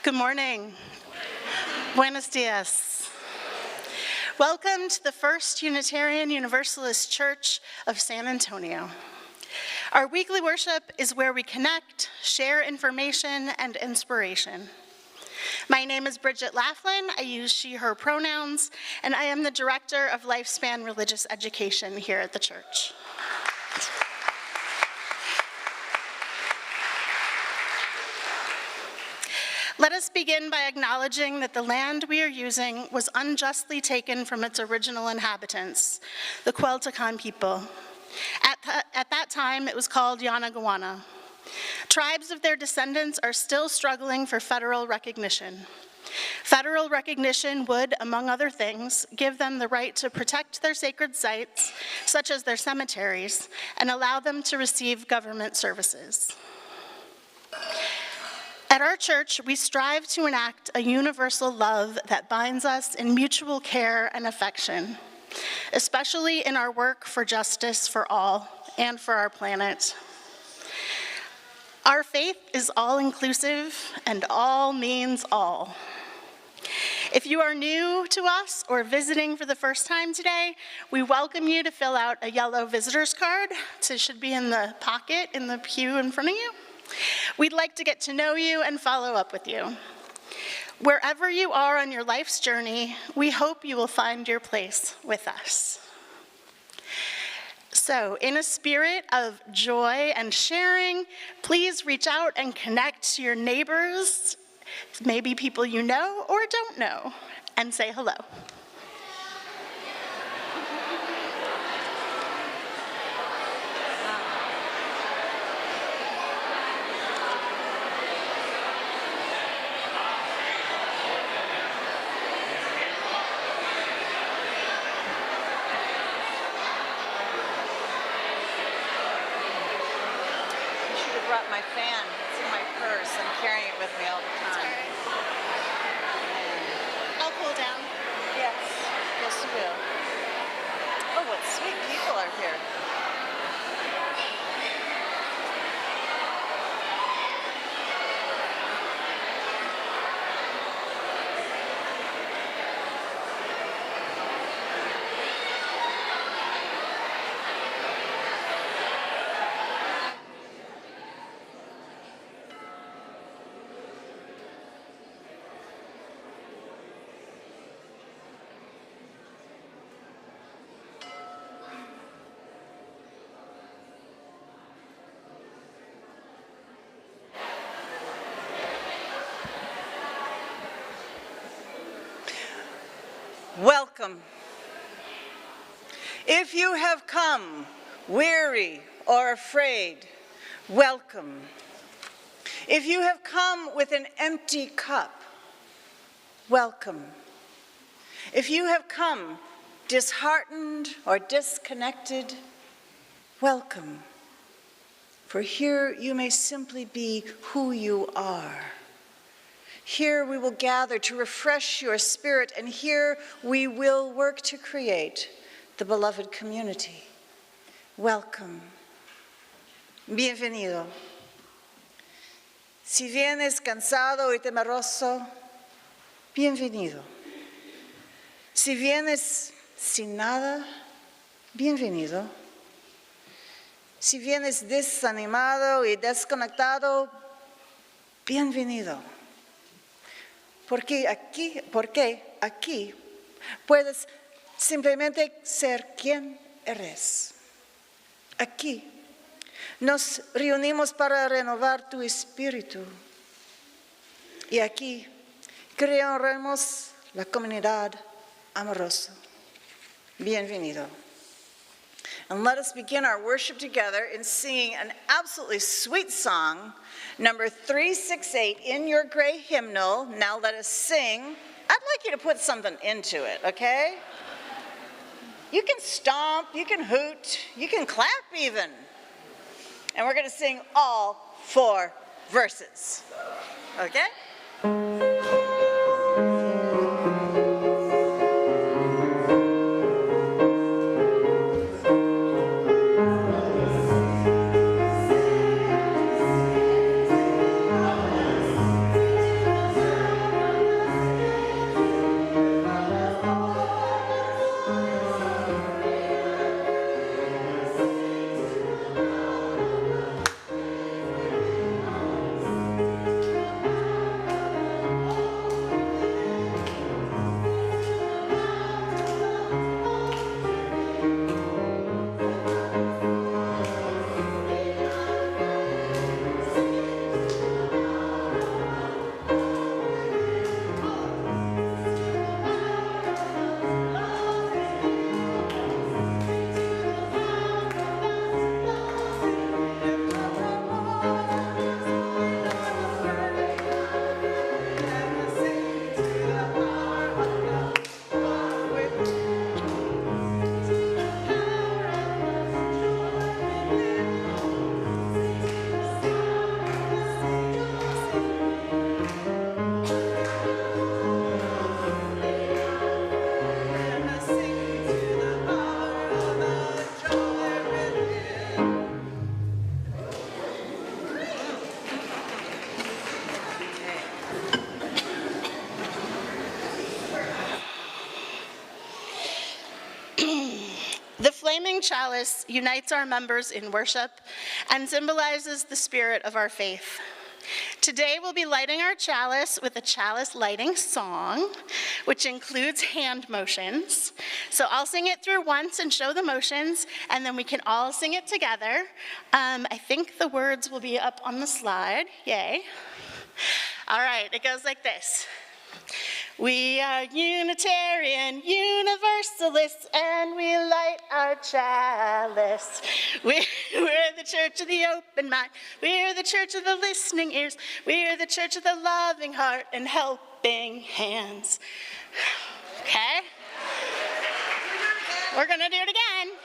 Good morning. Buenos dias. Welcome to the First Unitarian Universalist Church of San Antonio. Our weekly worship is where we connect, share information, and inspiration. My name is Bridget Laflin. I use she, her pronouns, and I am the Director of Lifespan Religious Education here at the church. Let us begin by acknowledging that the land we are using was unjustly taken from its original inhabitants, the Cueltacan people. At that time, it was called Yanaguana. Tribes of their descendants are still struggling for federal recognition. Federal recognition would, among other things, give them the right to protect their sacred sites, such as their cemeteries, and allow them to receive government services. At our church, we strive to enact a universal love that binds us in mutual care and affection, especially in our work for justice for all and for our planet. Our faith is all-inclusive, and all means all. If you are new to us or visiting for the first time today, we welcome you to fill out a yellow visitor's card. It should be in the pocket in the pew in front of you. We'd like to get to know you and follow up with you. Wherever you are on your life's journey, we hope you will find your place with us. So, in a spirit of joy and sharing, please reach out and connect to your neighbors, maybe people you know or don't know, and say hello. My fan, it's in my purse. I'm carrying it with me all the time. I'll cool down. Yes, yes you will. Oh, what sweet people are here. Welcome. If you have come weary or afraid, welcome. If you have come with an empty cup, welcome. If you have come disheartened or disconnected, welcome. For here you may simply be who you are. Here we will gather to refresh your spirit, and here we will work to create the beloved community. Welcome. Bienvenido. Si vienes cansado y temeroso, bienvenido. Si vienes sin nada, bienvenido. Si vienes desanimado y desconectado, bienvenido. Porque aquí puedes simplemente ser quien eres. Aquí nos reunimos para renovar tu espíritu. Y aquí crearemos la comunidad amorosa. Bienvenido. And let us begin our worship together in singing an absolutely sweet song, number 368 in your gray hymnal. Now let us sing. I'd like you to put something into it, okay? You can stomp, you can hoot, you can clap even. And we're going to sing all 4 verses, okay? flaming chalice unites our members in worship and symbolizes the spirit of our faith. Today we'll be lighting our chalice with a chalice lighting song, which includes hand motions. So I'll sing it through once and show the motions, and then we can all sing it together. I think the words will be up on the slide. Yay. All right, it goes like this. We are Unitarian Universalists, and we light our chalice. We're the church of the open mind. We're the church of the listening ears. We're the church of the loving heart and helping hands. Okay? We're going to do it again.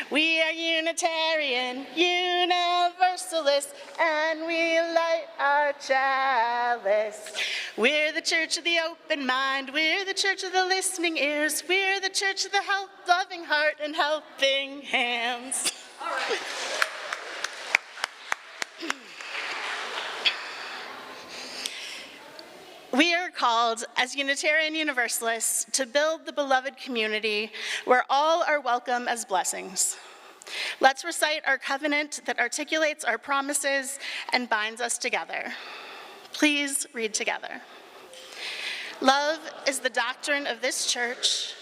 We are Unitarian Universalists, and we light our chalice. We're the church of the open mind. We're the church of the listening ears. We're the church of the loving heart and helping hands. All right. We are called, as Unitarian Universalists, to build the beloved community where all are welcome as blessings. Let's recite our covenant that articulates our promises and binds us together. Please read together. Love is the doctrine of this church.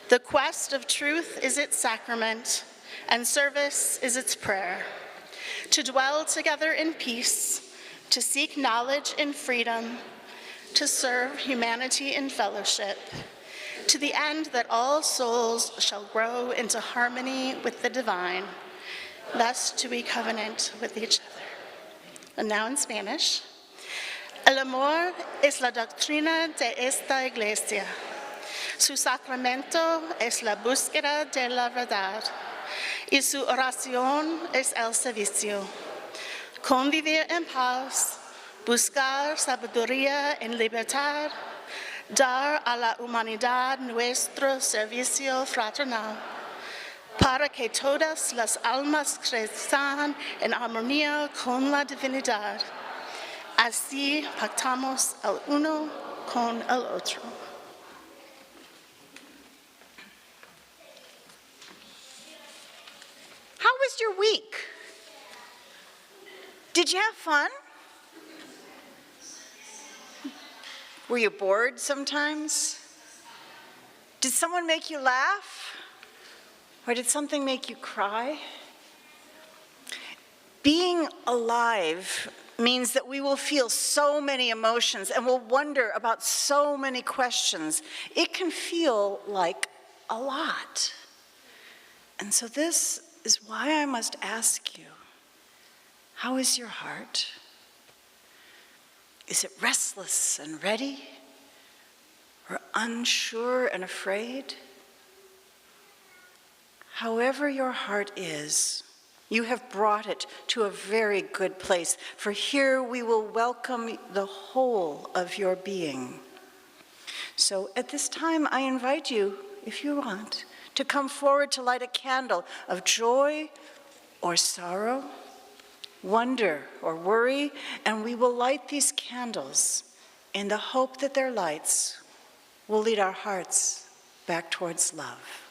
The quest of truth is its sacrament, and service is its prayer. To dwell together in peace, to seek knowledge in freedom, to serve humanity in fellowship, to the end that all souls shall grow into harmony with the divine. Thus do we covenant with each other. And now in Spanish. El amor es la doctrina de esta iglesia. Su sacramento es la búsqueda de la verdad. Y su oración es el servicio. Convivir en paz, buscar sabiduría en libertad, dar a la humanidad nuestro servicio fraternal, para que todas las almas crezcan en armonía con la divinidad. Así pactamos el uno con el otro. How was your week? Did you have fun? Were you bored sometimes? Did someone make you laugh? Or did something make you cry? Being alive means that we will feel so many emotions and will wonder about so many questions. It can feel like a lot. And so this is why I must ask you, how is your heart? Is it restless and ready? Or unsure and afraid? However your heart is, you have brought it to a very good place, for here we will welcome the whole of your being. So at this time, I invite you, if you want, to come forward to light a candle of joy or sorrow, wonder or worry, and we will light these candles in the hope that their lights will lead our hearts back towards love.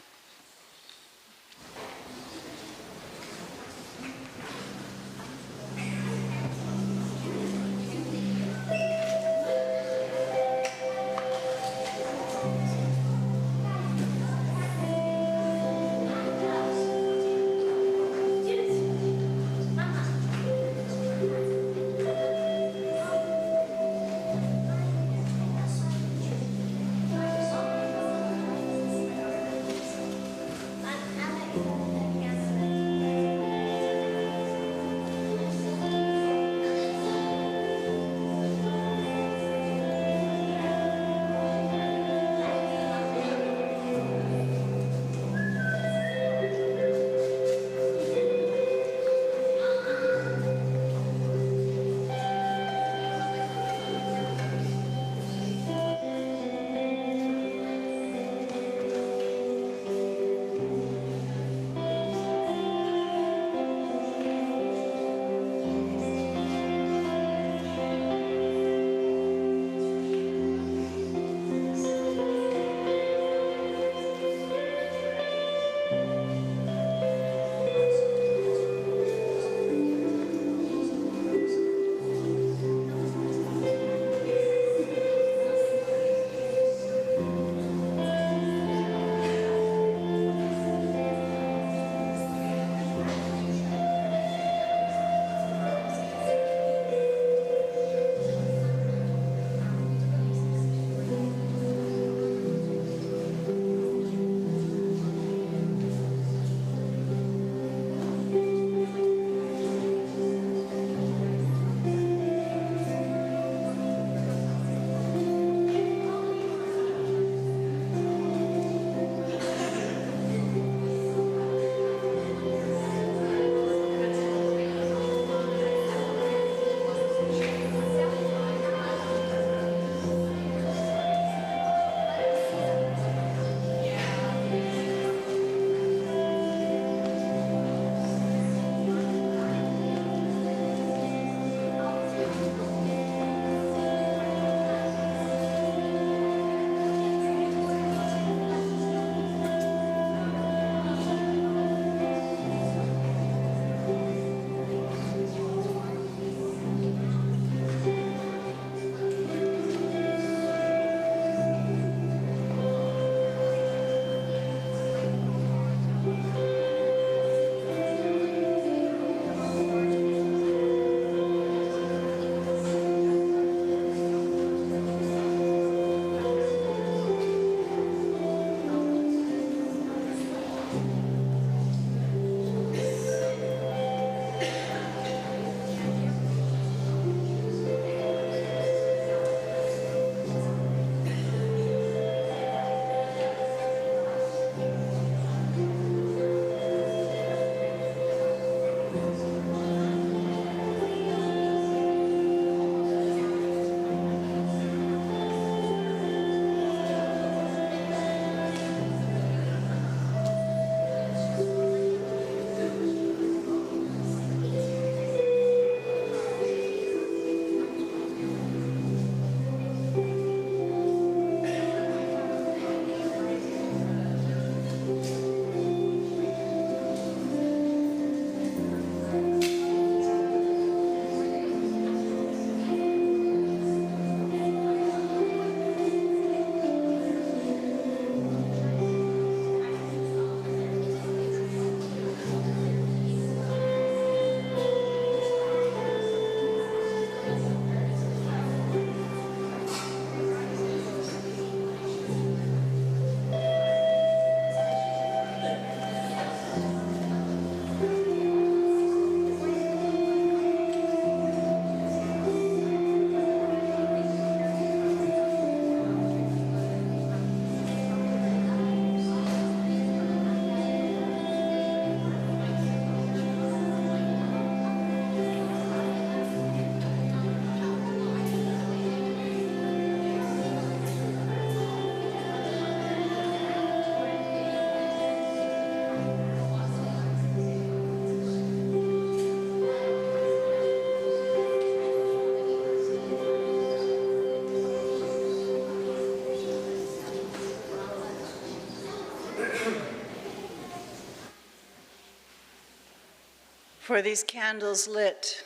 For these candles lit,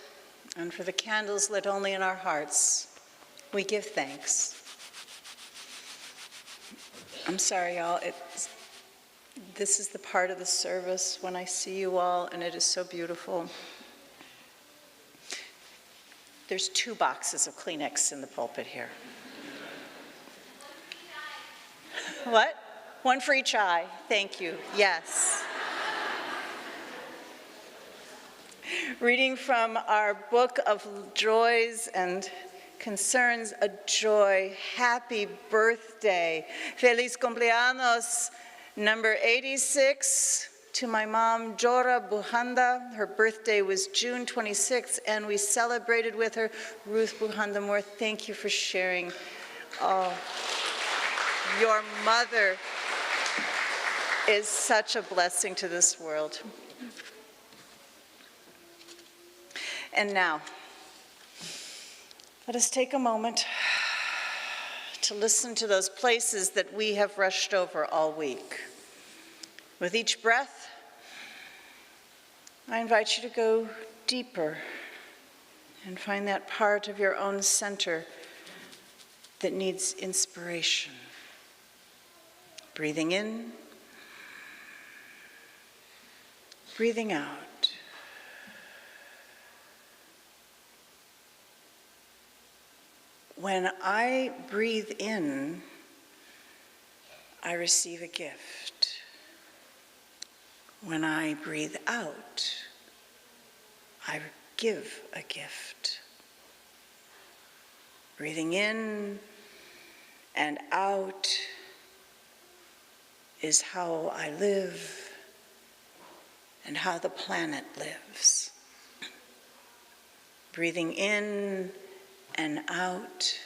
and for the candles lit only in our hearts, we give thanks. I'm sorry, y'all. This is the part of the service when I see you all, and it is so beautiful. There's 2 boxes of Kleenex in the pulpit here. What? 1 for each eye. Thank you. Yes. Reading from our book of joys and concerns, a joy. Happy birthday. Feliz cumpleaños, number 86, to my mom, Jora Buhanda. Her birthday was June 26th, and we celebrated with her. Ruth Buhanda Moore, thank you for sharing. Oh, your mother is such a blessing to this world. And now, let us take a moment to listen to those places that we have rushed over all week. With each breath, I invite you to go deeper and find that part of your own center that needs inspiration. Breathing in, breathing out. When I breathe in, I receive a gift. When I breathe out, I give a gift. Breathing in and out is how I live and how the planet lives. Breathing in and out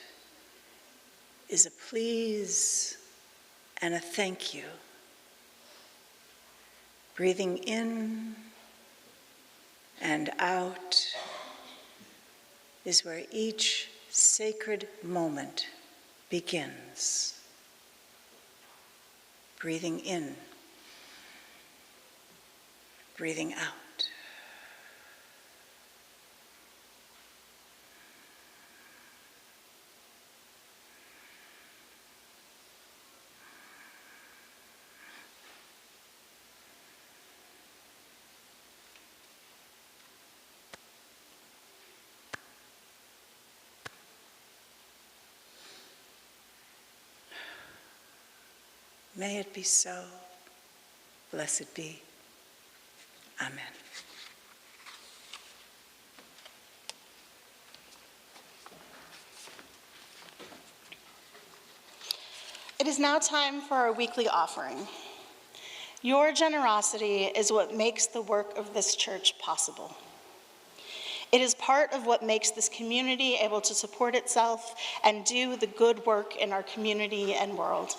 is a please and a thank you. Breathing in and out is where each sacred moment begins. Breathing in, breathing out. May it be so. Blessed be. Amen. It is now time for our weekly offering. Your generosity is what makes the work of this church possible. It is part of what makes this community able to support itself and do the good work in our community and world.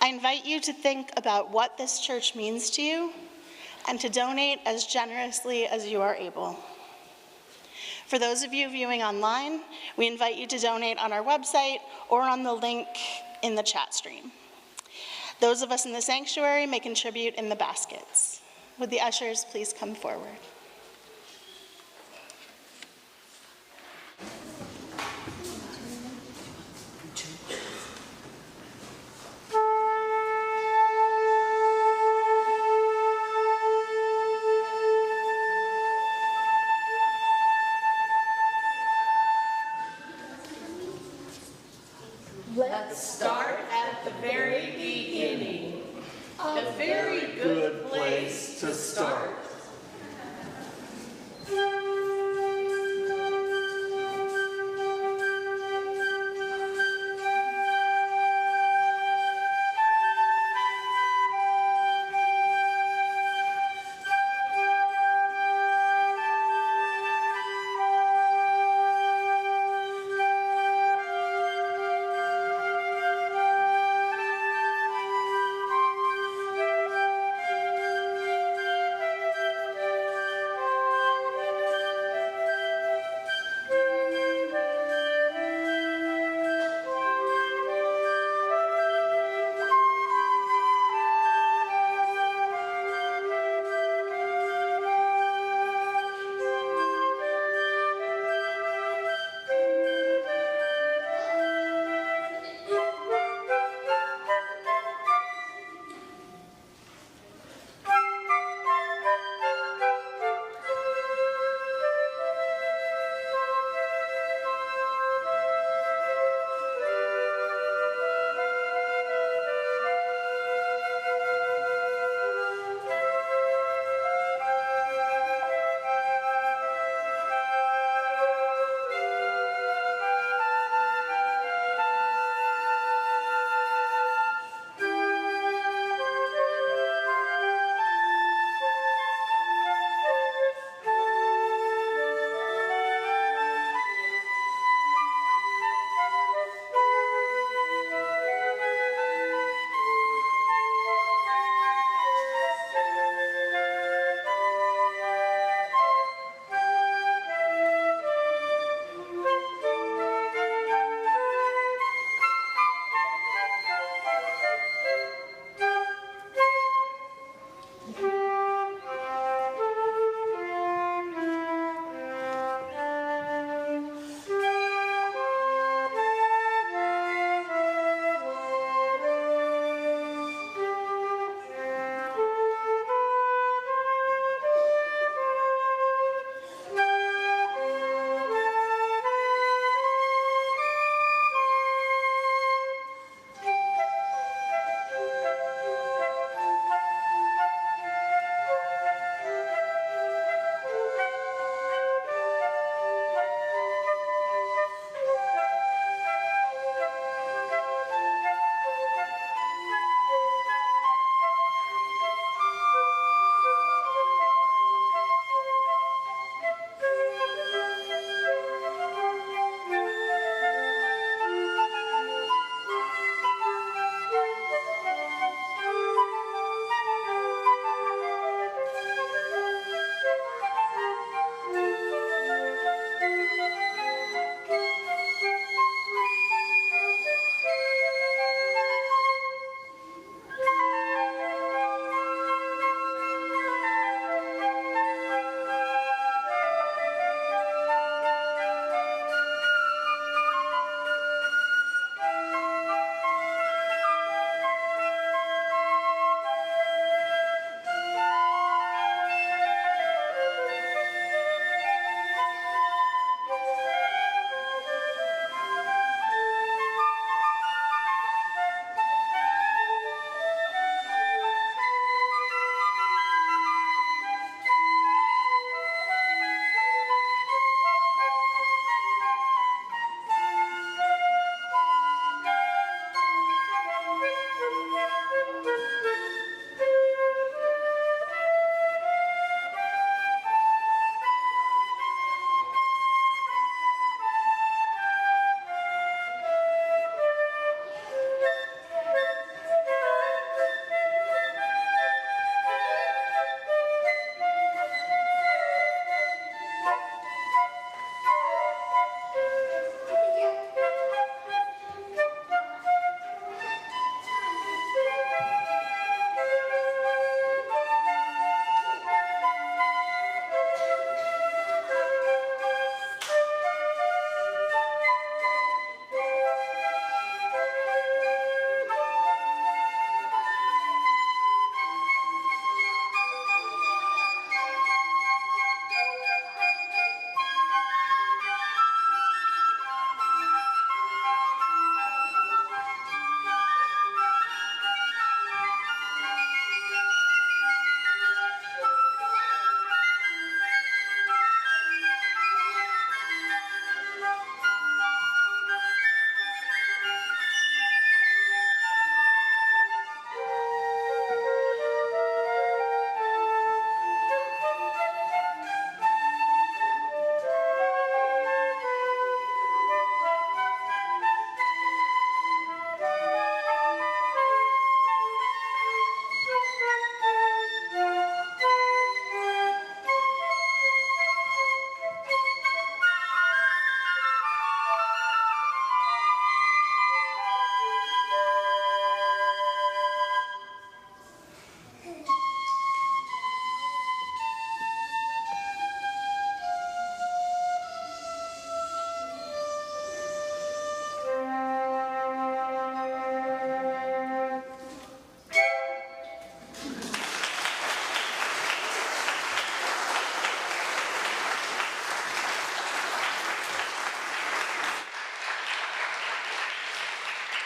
I invite you to think about what this church means to you and to donate as generously as you are able. For those of you viewing online, we invite you to donate on our website or on the link in the chat stream. Those of us in the sanctuary may contribute in the baskets. Would the ushers please come forward? Let's start at the very beginning. A very good place to start.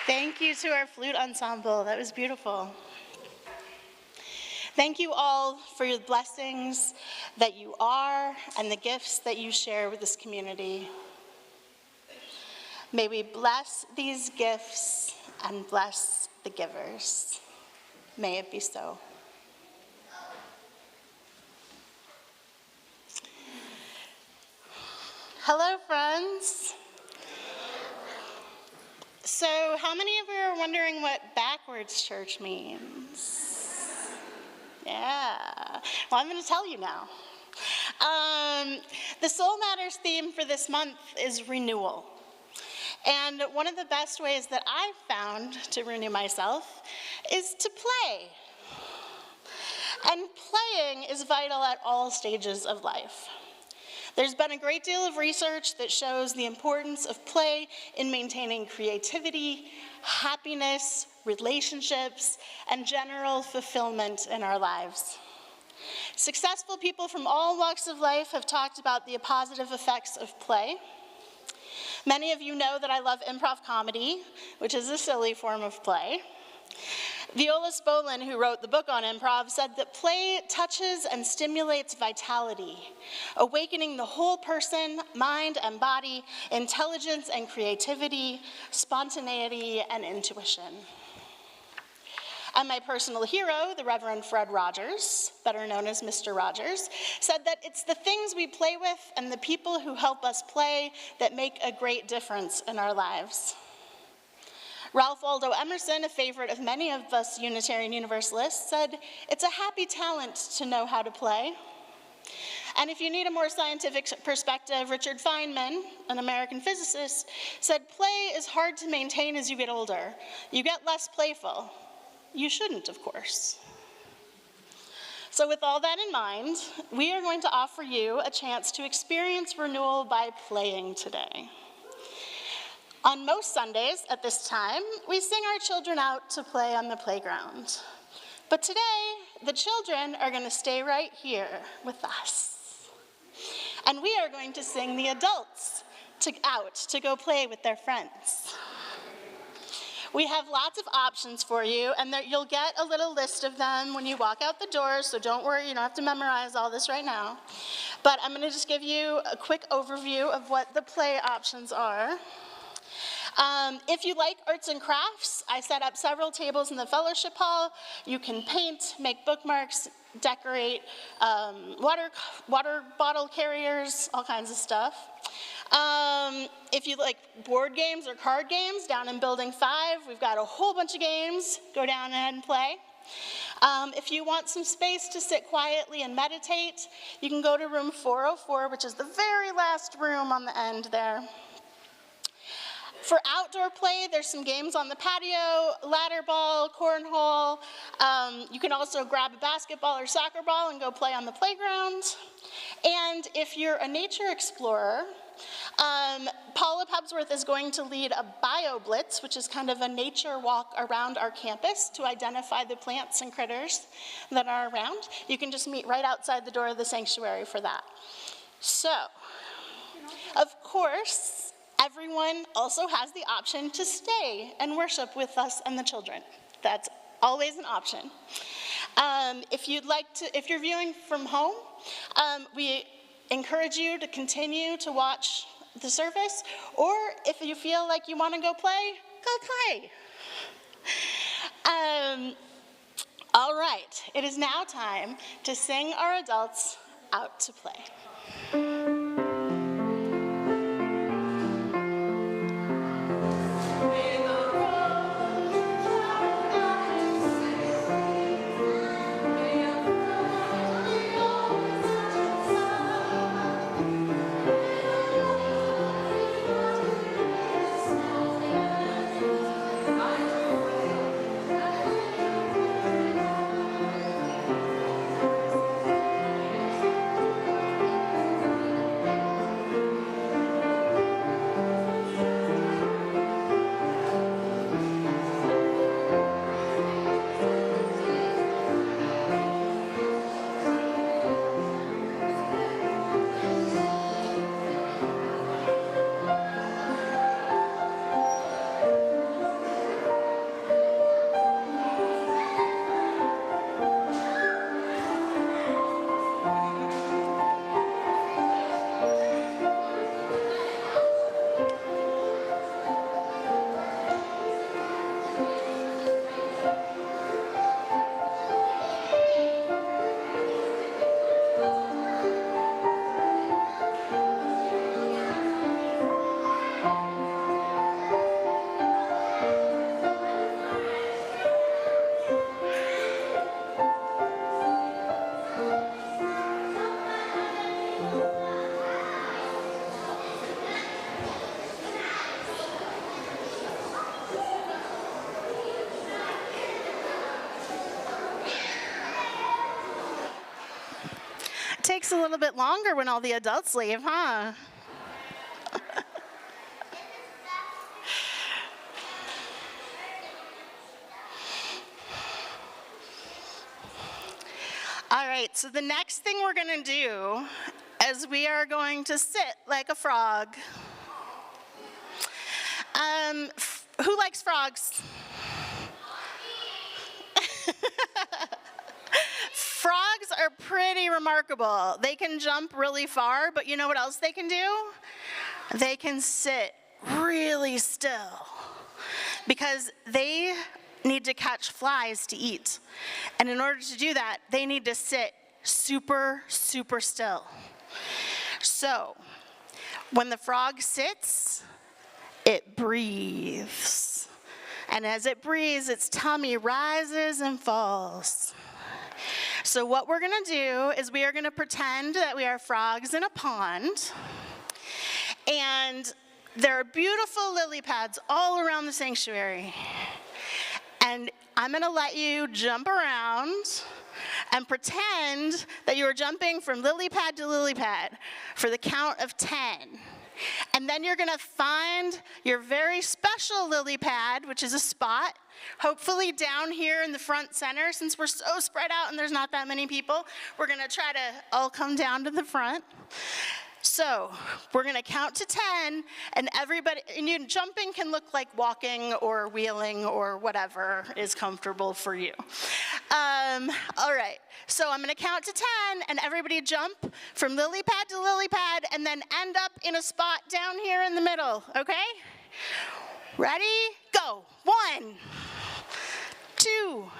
Thank you to our flute ensemble. That was beautiful. Thank you all for your blessings that you are and the gifts that you share with this community. May we bless these gifts and bless the givers. May it be so. Hello, friends. So, how many of you are wondering what backwards church means? Yeah. Well, I'm going to tell you now. The Soul Matters theme for this month is renewal. And one of the best ways that I've found to renew myself is to play. And playing is vital at all stages of life. There's been a great deal of research that shows the importance of play in maintaining creativity, happiness, relationships, and general fulfillment in our lives. Successful people from all walks of life have talked about the positive effects of play. Many of you know that I love improv comedy, which is a silly form of play. Viola Spolin, who wrote the book on improv, said that play touches and stimulates vitality, awakening the whole person, mind and body, intelligence and creativity, spontaneity and intuition. And my personal hero, the Reverend Fred Rogers, better known as Mr. Rogers, said that it's the things we play with and the people who help us play that make a great difference in our lives. Ralph Waldo Emerson, a favorite of many of us Unitarian Universalists, said, "It's a happy talent to know how to play." And if you need a more scientific perspective, Richard Feynman, an American physicist, said, "Play is hard to maintain as you get older. You get less playful." You shouldn't, of course. So with all that in mind, we are going to offer you a chance to experience renewal by playing today. On most Sundays at this time, we sing our children out to play on the playground. But today, the children are going to stay right here with us. And we are going to sing the adults out to go play with their friends. We have lots of options for you, and you'll get a little list of them when you walk out the door, so don't worry, you don't have to memorize all this right now. But I'm going to just give you a quick overview of what the play options are. If you like arts and crafts, I set up several tables in the fellowship hall. You can paint, make bookmarks, decorate, water bottle carriers, all kinds of stuff. If you like board games or card games, down in Building 5, we've got a whole bunch of games. Go down ahead and play. If you want some space to sit quietly and meditate, you can go to room 404, which is the very last room on the end there. For outdoor play, there's some games on the patio, ladder ball, cornhole. You can also grab a basketball or soccer ball and go play on the playground. And if you're a nature explorer, Paula Pebsworth is going to lead a bio blitz, which is kind of a nature walk around our campus to identify the plants and critters that are around. You can just meet right outside the door of the sanctuary for that. So, of course, everyone also has the option to stay and worship with us and the children. That's always an option. If you're viewing from home, we encourage you to continue to watch the service, or if you feel like you want to go play, go play. All right, it is now time to sing our adults out to play. It takes a little bit longer when all the adults leave, huh? All right, so the next thing we're going to do is we are going to sit like a frog. Who likes frogs? Frogs are pretty remarkable. They can jump really far, but you know what else they can do? They can sit really still because they need to catch flies to eat. And in order to do that, they need to sit super, super still. So, when the frog sits, it breathes. And as it breathes, its tummy rises and falls. So what we're gonna do is we are gonna pretend that we are frogs in a pond. And there are beautiful lily pads all around the sanctuary. And I'm gonna let you jump around and pretend that you are jumping from lily pad to lily pad for the count of 10. And then you're gonna find your very special lily pad, which is a spot, hopefully down here in the front center. Since we're so spread out and there's not that many people, we're gonna try to all come down to the front. So we're gonna count to 10, and everybody, and jumping can look like walking or wheeling or whatever is comfortable for you. All right, so I'm gonna count to 10, and everybody jump from lily pad to lily pad, and then end up in a spot down here in the middle, okay? Ready? Go. 1, 2,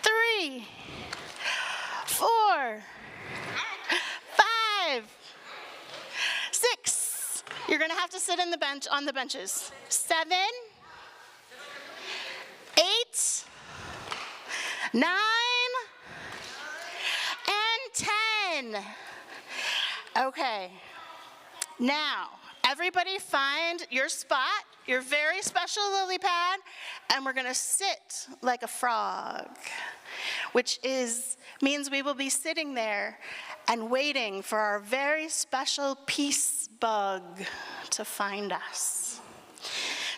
3, 4, 5, 6. You're gonna have to sit on the benches. 7, 8, 9, and 10. Okay. Now, everybody find your spot, your very special lily pad, and we're gonna sit like a frog, which means we will be sitting there and waiting for our very special peace bug to find us.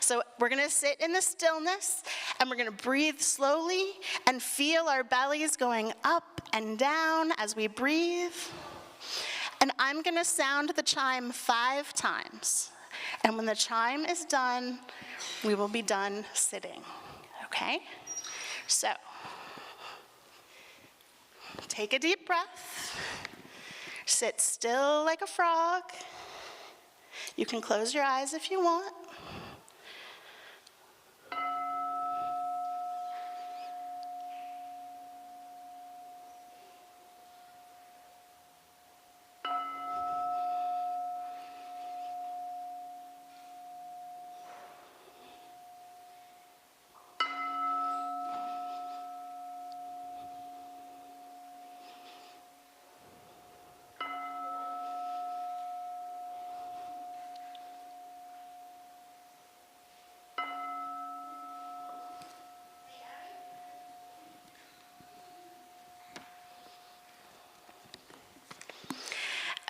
So we're gonna sit in the stillness, and we're gonna breathe slowly and feel our bellies going up and down as we breathe. And I'm gonna sound the chime 5 times. And when the chime is done, we will be done sitting, okay? So, take a deep breath. Sit still like a frog. You can close your eyes if you want.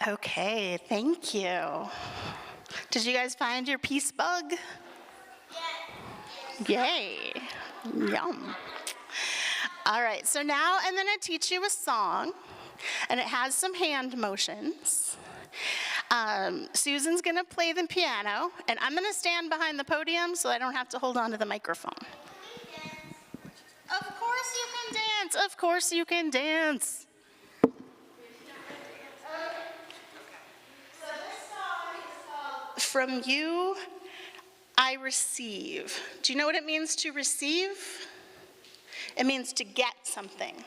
Okay, thank you. Did you guys find your peace bug? Yes. Yay. Yum. All right, so now I'm gonna teach you a song, and it has some hand motions. Susan's gonna play the piano, and I'm gonna stand behind the podium so I don't have to hold on to the microphone. Of course you can dance, of course you can dance. From you, I receive. Do you know what it means to receive? It means to get something.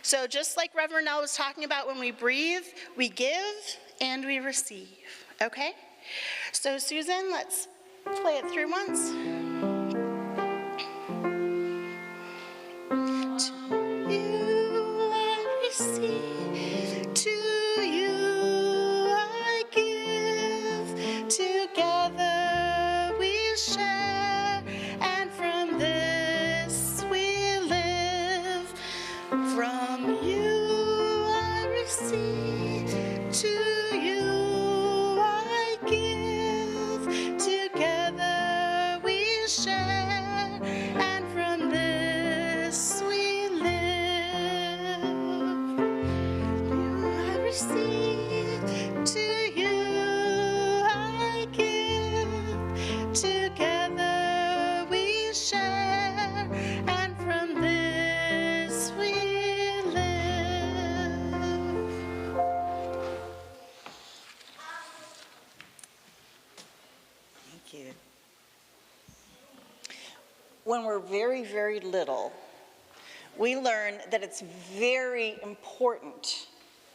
So just like Reverend Nell was talking about, when we breathe, we give and we receive, okay? So Susan, let's play it through once. To you I receive, to to you I give. Together we share, and from this we live. Thank you. When we're very, very little, we learn that it's very important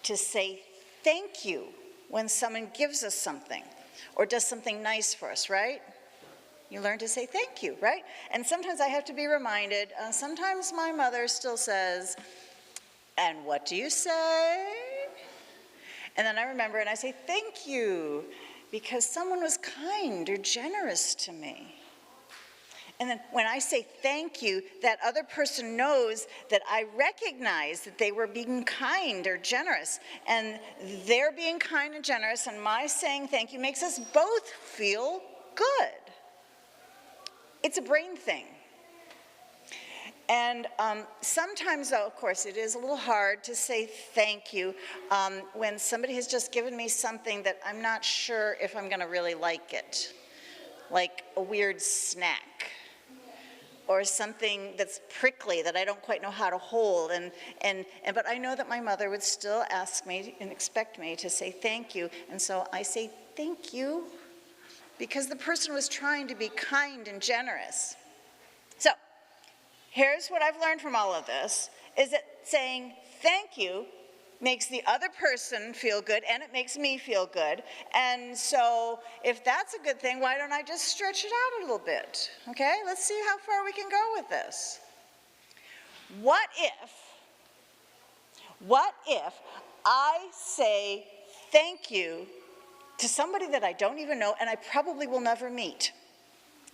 to say thank you when someone gives us something or does something nice for us, right? You learn to say thank you, right? And sometimes I have to be reminded, sometimes my mother still says, "And what do you say?" And then I remember and I say thank you because someone was kind or generous to me. And then when I say thank you, that other person knows that I recognize that they were being kind or generous. And they're being kind and generous, and my saying thank you makes us both feel good. It's a brain thing. And sometimes, though, of course, it is a little hard to say thank you when somebody has just given me something that I'm not sure if I'm going to really like it, like a weird snack, or something that's prickly that I don't quite know how to hold. But I know that my mother would still ask me and expect me to say thank you. And so I say thank you because the person was trying to be kind and generous. So here's what I've learned from all of this, is that saying thank you makes the other person feel good, and it makes me feel good. And so if that's a good thing, why don't I just stretch it out a little bit? Okay, let's see how far we can go with this. What if I say thank you to somebody that I don't even know and I probably will never meet,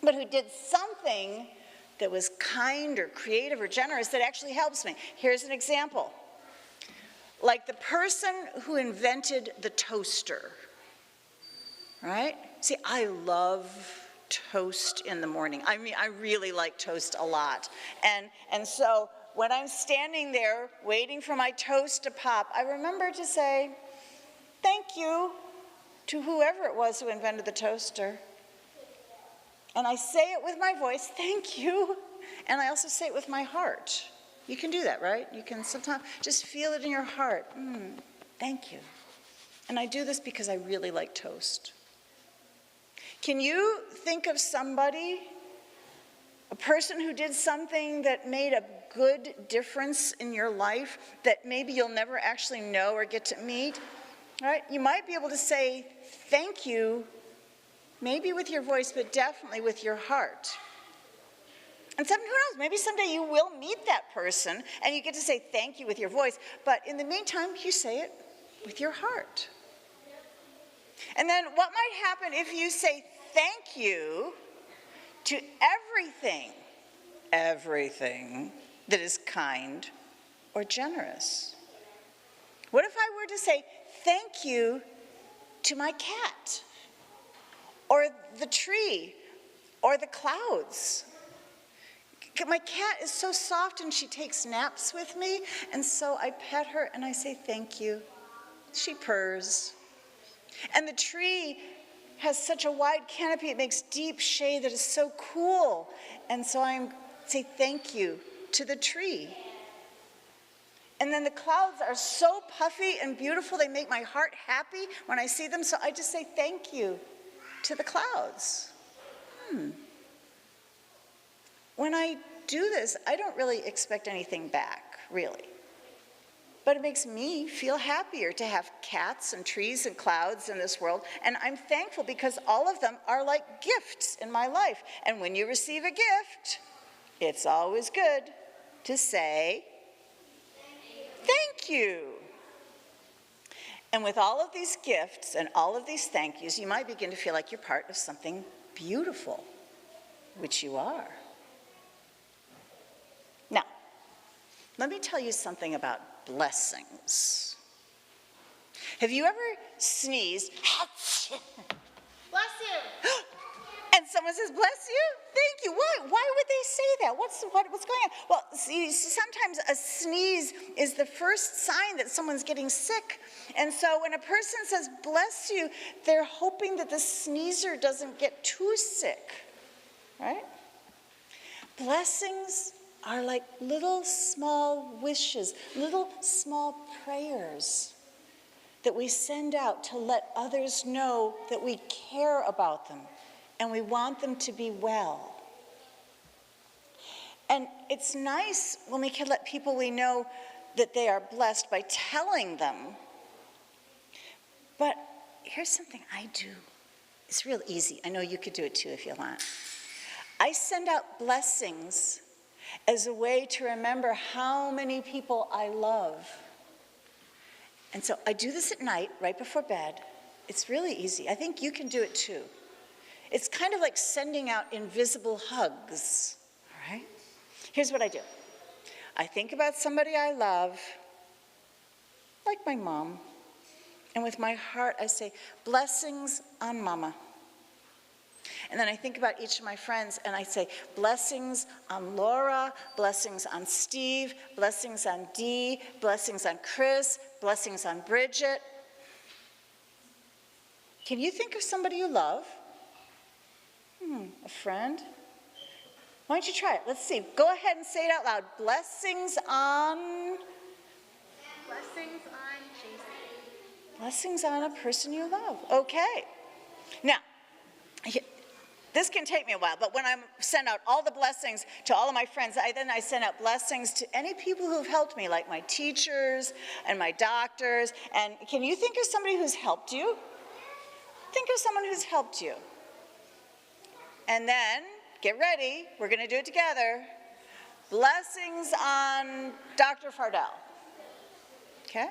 but who did something that was kind or creative or generous that actually helps me? Here's an example. Like the person who invented the toaster, right? See, I love toast in the morning. I mean, I really like toast a lot. And so when I'm standing there waiting for my toast to pop, I remember to say thank you to whoever it was who invented the toaster. And I say it with my voice, thank you. And I also say it with my heart. You can do that, right? You can sometimes just feel it in your heart. Thank you. And I do this because I really like toast. Can you think of somebody, a person who did something that made a good difference in your life that maybe you'll never actually know or get to meet? Right? You might be able to say thank you, maybe with your voice, but definitely with your heart. And who knows, maybe someday you will meet that person and you get to say thank you with your voice, but in the meantime, you say it with your heart. And then what might happen if you say thank you to everything that is kind or generous? What if I were to say thank you to my cat, or the tree, or the clouds? My cat is so soft and she takes naps with me, and so I pet her and I say thank you. She purrs. And the tree has such a wide canopy, it makes deep shade that is so cool. And so I say thank you to the tree. And then the clouds are so puffy and beautiful, they make my heart happy when I see them, so I just say thank you to the clouds. When I do this, I don't really expect anything back, really. But it makes me feel happier to have cats and trees and clouds in this world. And I'm thankful because all of them are like gifts in my life. And when you receive a gift, it's always good to say, thank you. And with all of these gifts and all of these thank yous, you might begin to feel like you're part of something beautiful, which you are. Now, let me tell you something about blessings. Have you ever sneezed, Bless you. and someone says, bless you, thank you. Why would they say that? What's going on? Well, see, sometimes a sneeze is the first sign that someone's getting sick. And so when a person says, bless you, they're hoping that the sneezer doesn't get too sick, right? Blessings are like little small wishes, little small prayers that we send out to let others know that we care about them and we want them to be well. And it's nice when we can let people we know that they are blessed by telling them. But here's something I do. It's real easy. I know you could do it too if you want. I send out blessings as a way to remember how many people I love. And so I do this at night, right before bed. It's really easy. I think you can do it too. It's kind of like sending out invisible hugs, all right? Here's what I do. I think about somebody I love, like my mom, and with my heart I say, blessings on Mama. And then I think about each of my friends and I say, blessings on Laura, blessings on Steve, blessings on Dee, blessings on Chris, blessings on Bridget. Can you think of somebody you love? A friend? Why don't you try it? Let's see. Go ahead and say it out loud. Blessings on... Blessings on Jason. Blessings on a person you love. Okay. Now, this can take me a while, but when I send out all the blessings to all of my friends, I send out blessings to any people who have helped me, like my teachers and my doctors. And can you think of somebody who's helped you? Think of someone who's helped you. And then, get ready, we're going to do it together. Blessings on Dr. Fardell. Okay?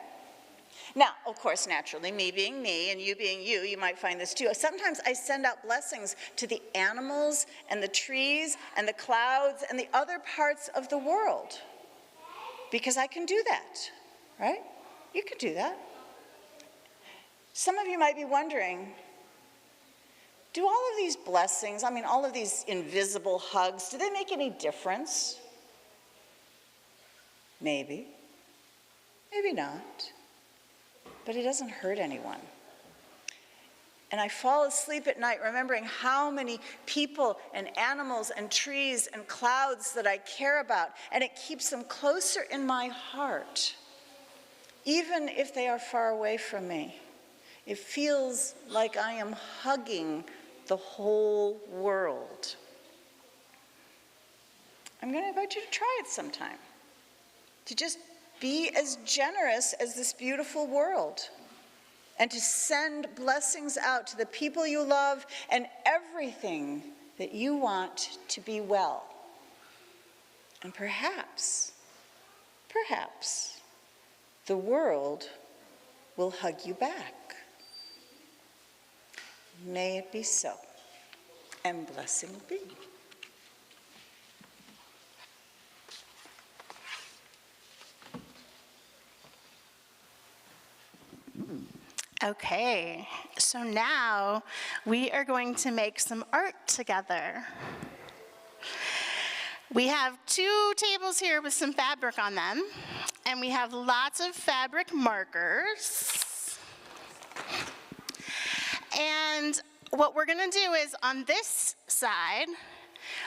Now, of course, naturally, me being me and you being you, you might find this too. Sometimes I send out blessings to the animals and the trees and the clouds and the other parts of the world. Because I can do that, right? You can do that. Some of you might be wondering, do all of these blessings, all of these invisible hugs, do they make any difference? Maybe. Maybe not. But it doesn't hurt anyone. And I fall asleep at night remembering how many people and animals and trees and clouds that I care about, and it keeps them closer in my heart, even if they are far away from me. It feels like I am hugging the whole world. I'm going to invite you to try it sometime, to just be as generous as this beautiful world, and to send blessings out to the people you love and everything that you want to be well. And perhaps, the world will hug you back. May it be so, and blessing be. Okay, so now we are going to make some art together. We have 2 tables here with some fabric on them, and we have lots of fabric markers. And what we're gonna do is on this side,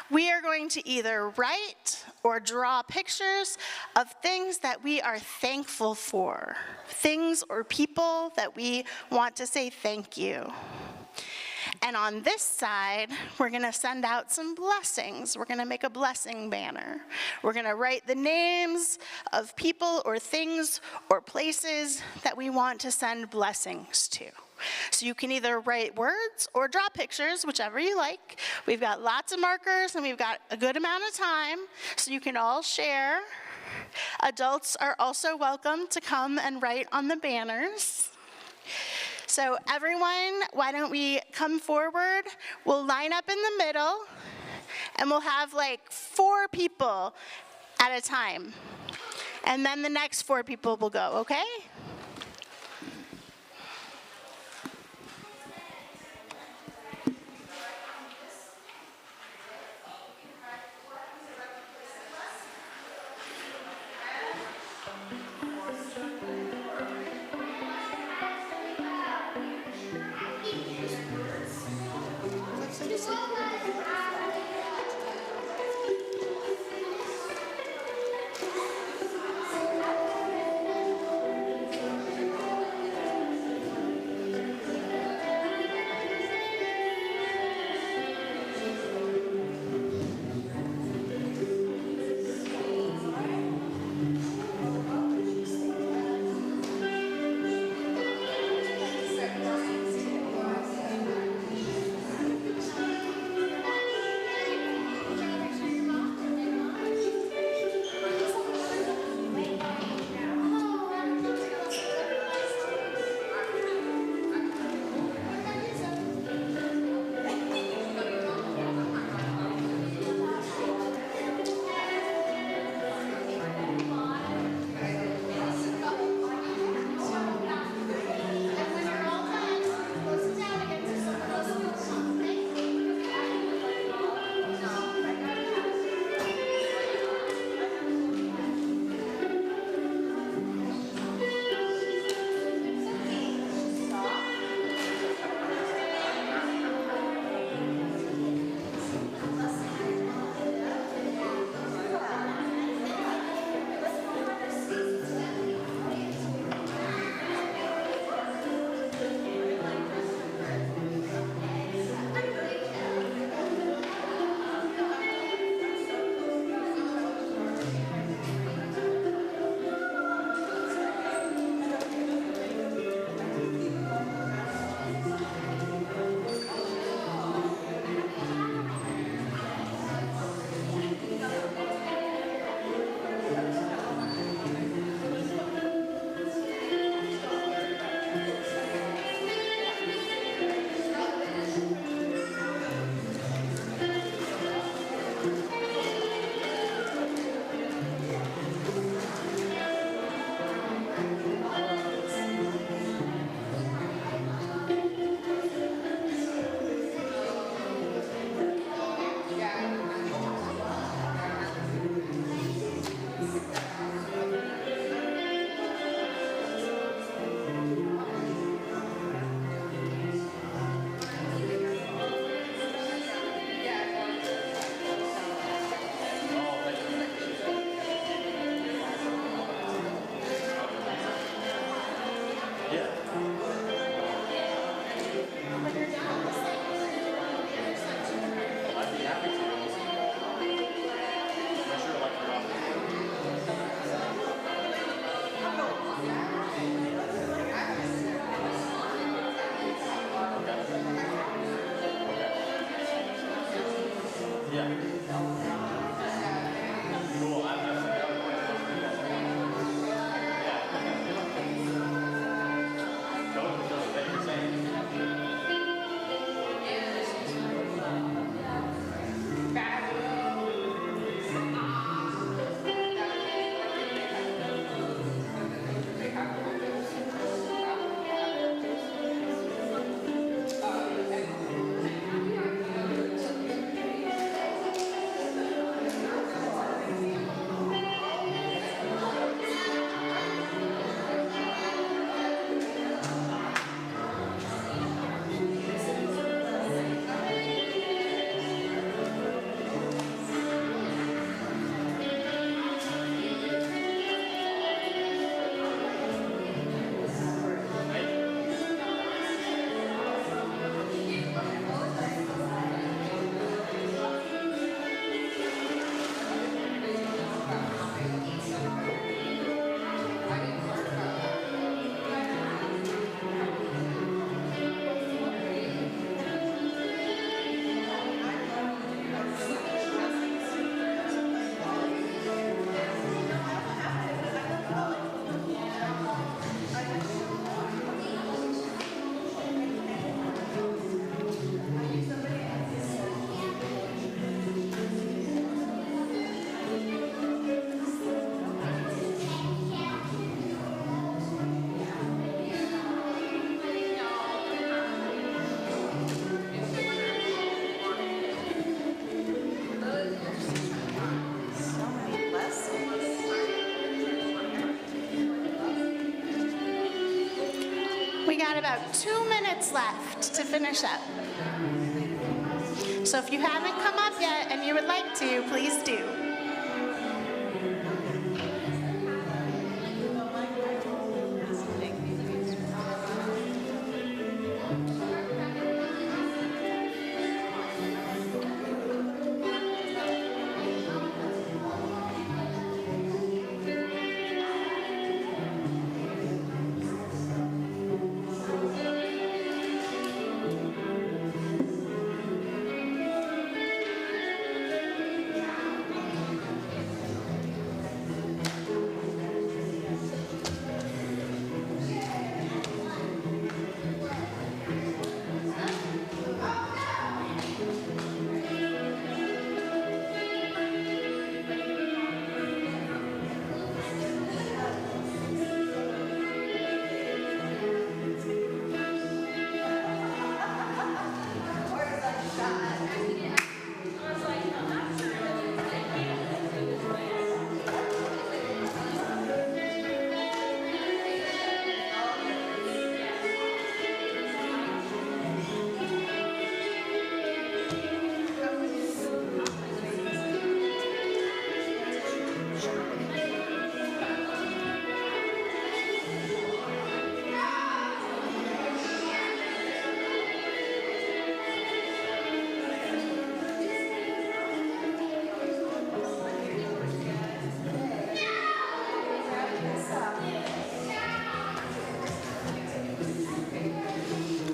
we are going to either write or draw pictures of things that we are thankful for, things or people that we want to say thank you. And on this side, we're gonna send out some blessings. We're gonna make a blessing banner. We're gonna write the names of people or things or places that we want to send blessings to. So you can either write words or draw pictures, whichever you like. We've got lots of markers and we've got a good amount of time, so you can all share. Adults are also welcome to come and write on the banners. So everyone, why don't we come forward? We'll line up in the middle and we'll have like 4 people at a time. And then the next 4 people will go, okay? We got about 2 minutes left to finish up. So if you haven't come up yet and you would like to, please do.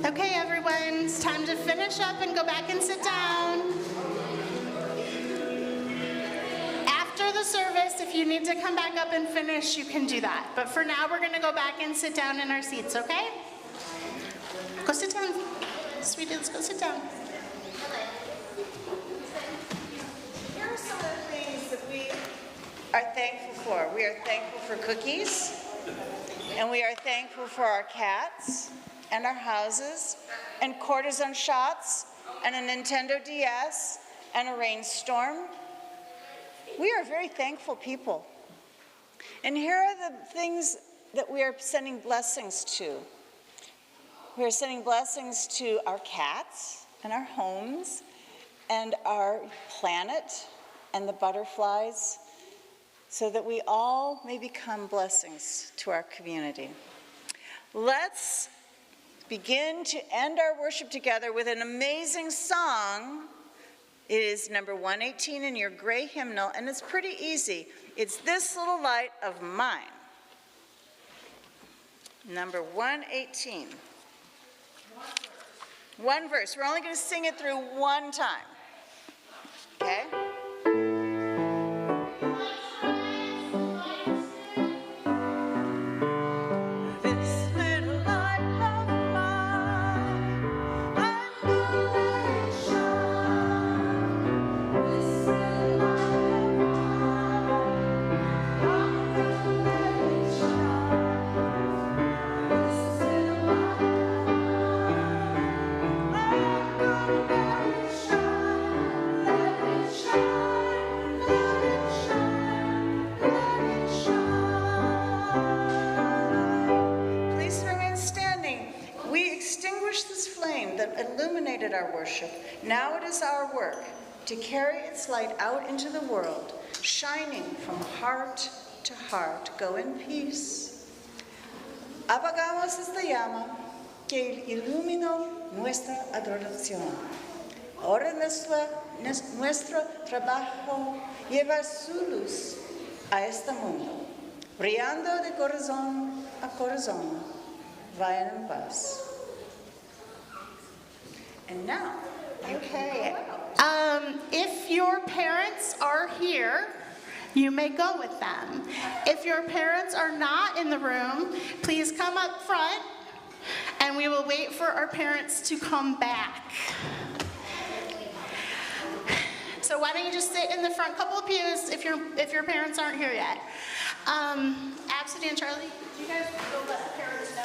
Okay, everyone, it's time to finish up and go back and sit down. After the service, if you need to come back up and finish, you can do that. But for now, we're going to go back and sit down in our seats, okay? Go sit down. Sweetie, let's go sit down. Here are some of the things that we are thankful for. We are thankful for cookies, and we are thankful for our cats, and our houses, and cortisone shots, and a Nintendo DS, and a rainstorm. We are very thankful people. And here are the things that we are sending blessings to. We are sending blessings to our cats, and our homes, and our planet, and the butterflies, so that we all may become blessings to our community. Let's begin to end our worship together with an amazing song. It is number 118 in your gray hymnal, and it's pretty easy. It's This Little Light of Mine. Number 118. One verse. We're only going to sing it through one time. Okay? This little light of mine, I'm gonna let it shine. This little light of mine, I'm gonna let it shine. This little light of mine, I'm gonna let it shine. Let it shine, let it shine, let it shine. Please remain standing. We extinguished this flame that illuminated our worship. Now it is our work to carry its light out into the world, shining from heart to heart. Go in peace. Apagamos esta llama que iluminó nuestra adoración. Ahora nuestro trabajo lleva su luz a este mundo, brillando de corazón a corazón. Vayan en paz. And now, Okay. If your parents are here, you may go with them. If your parents are not in the room, please come up front, and we will wait for our parents to come back. So why don't you just sit in the front couple of pews if your parents aren't here yet. Absidy and Charlie, do you guys go let the parents know?